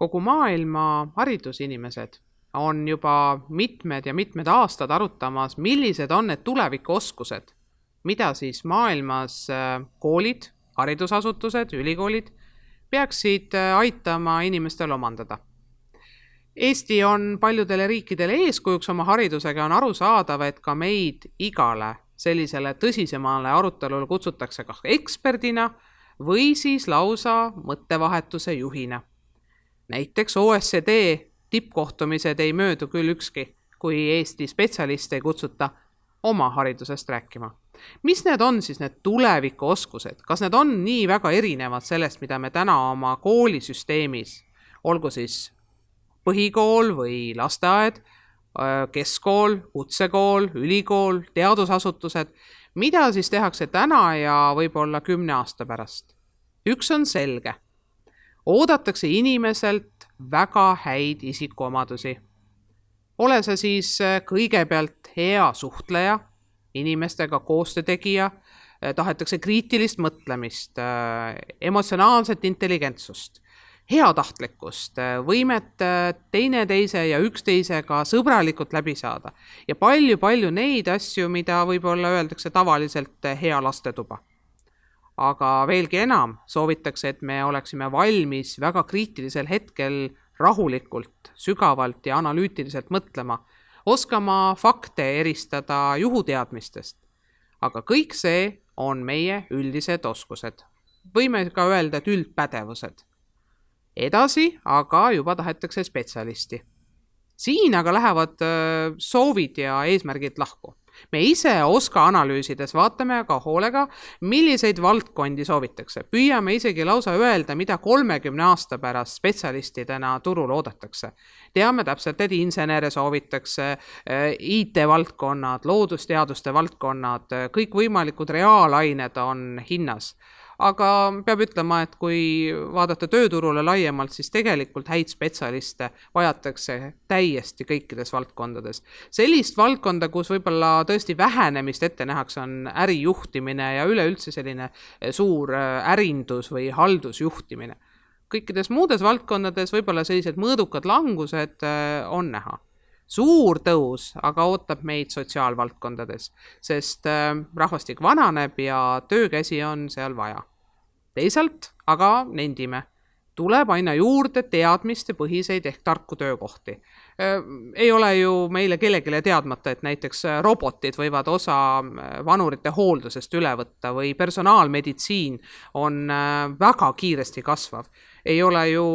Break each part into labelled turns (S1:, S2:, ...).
S1: Kogu maailma haridusinimesed on juba mitmed ja mitmed aastad arutamas, millised on need tulevikuoskused, mida siis maailmas koolid, haridusasutused, ülikoolid peaksid aitama inimestel omandada. Eesti on paljudele riikidele eeskujuks oma haridusega, on arusaadav, et ka meid igale sellisele tõsisemale arutelule kutsutakse kas eksperdina või siis lausa mõttevahetuse juhina. Näiteks OECD tippkohtumised ei möödu küll ükski, kui Eesti spetsialiste ei kutsuta oma haridusest rääkima. Mis need on siis need tulevikuoskused? Kas need on nii väga erinevad sellest, mida me täna oma koolisüsteemis, olgu siis põhikool või lasteaed, keskkool, kutsekool, ülikool, teadusasutused, mida siis tehakse täna ja võib-olla 10 aasta pärast? Üks on selge. Oodatakse inimeselt väga häid isikuomadusi. Ole sa siis kõigepealt hea suhtleja, inimestega koostöötegija, tahetakse kriitilist mõtlemist, emotsionaalset intelligentsust, heatahtlikkust, võimet teineteise ja üksteisega sõbralikult läbi saada ja palju neid asju, mida võib-olla öeldakse tavaliselt hea lastetuba. Aga veelgi enam soovitakse, et me oleksime valmis väga kriitilisel hetkel rahulikult, sügavalt ja analüütiliselt mõtlema, oskama fakte eristada juhuteadmistest. Aga kõik see on meie üldised oskused. Võime ka öelda, et üldpädevused. Edasi aga juba tahetakse spetsialisti. Siin aga lähevad soovid ja eesmärgid lahku. Me ise oska analüüsides vaatame aga hoolega, milliseid valdkondi soovitakse. Püüame isegi lausa öelda, mida 30 aasta pärast spetsialistidena turul oodatakse. Teame täpselt, et insenere soovitakse, IT-valdkonnad, loodusteaduste valdkonnad, kõik võimalikud reaalained on hinnas. Aga peab ütlema, et kui vaadata tööturule laiemalt, siis tegelikult häid spetsialiste vajatakse täiesti kõikides valdkondades. Sellist valdkonda, kus võib-olla tõesti vähenemist ette nähakse, on ärijuhtimine ja üleüldse selline suur ärindus või haldusjuhtimine. Kõikides muudes valdkondades võib-olla sellised mõõdukad langused on näha. Suur tõus aga ootab meid sotsiaalvaldkondades, sest rahvastik vananeb ja töökäsi on seal vaja. Teisalt aga nendime, tuleb aina juurde teadmiste põhiseid ehk tarku töökohti. Ei ole ju meile kellelegi teadmata, et näiteks robotid võivad osa vanurite hooldusest üle võtta või personaalmeditsiin on väga kiiresti kasvav. Ei ole ju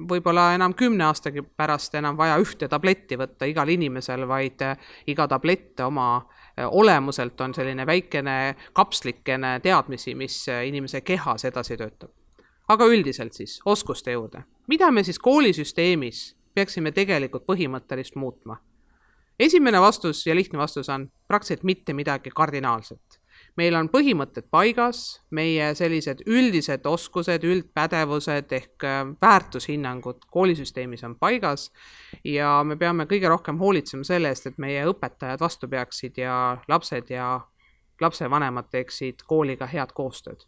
S1: võib-olla enam 10 aastagi pärast enam vaja ühte tabletti võtta igal inimesel, vaid iga tablett oma olemuselt on selline väikene kapslikene teadmisi, mis inimese kehas edasi töötab. Aga üldiselt siis oskuste juurde. Mida me siis koolisüsteemis peaksime tegelikult põhimõttelist muutma? Esimene vastus ja lihtne vastus on praktiliselt mitte midagi kardinaalset. Meil on põhimõtted paigas, meie sellised üldised oskused, üldpädevused ehk väärtushinnangud koolisüsteemis on paigas ja me peame kõige rohkem hoolitsema selle eest, et meie õpetajad vastu peaksid ja lapsed ja lapsevanemad teeksid kooliga head koostööd.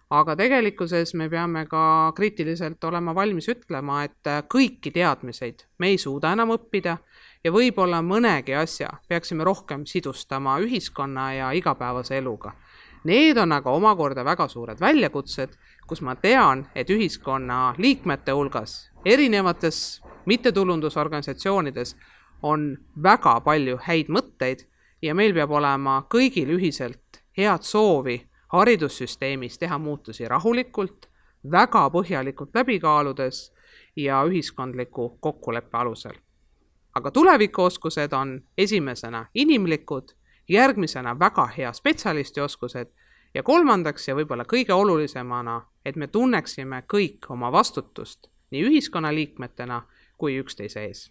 S1: Aga tegelikkuses me peame ka kriitiliselt olema valmis ütlema, et kõiki teadmiseid me ei suuda enam õppida ja võib-olla mõnegi asja peaksime rohkem sidustama ühiskonna ja igapäevase eluga. Need on aga omakorda väga suured väljakutsed, kus ma tean, et ühiskonna liikmete hulgas, erinevates mittetulundusorganisatsioonides on väga palju häid mõtteid ja meil peab olema kõigil ühiselt head soovi haridussüsteemis teha muutusi rahulikult, väga põhjalikult läbikaaludes ja ühiskondliku kokkuleppe alusel. Aga tulevikuoskused on esimesena inimlikud, järgmisena väga hea spetsialistioskused ja kolmandaks ja võib-olla kõige olulisemana, et me tunneksime kõik oma vastutust nii ühiskonnaliikmetena kui üksteise ees.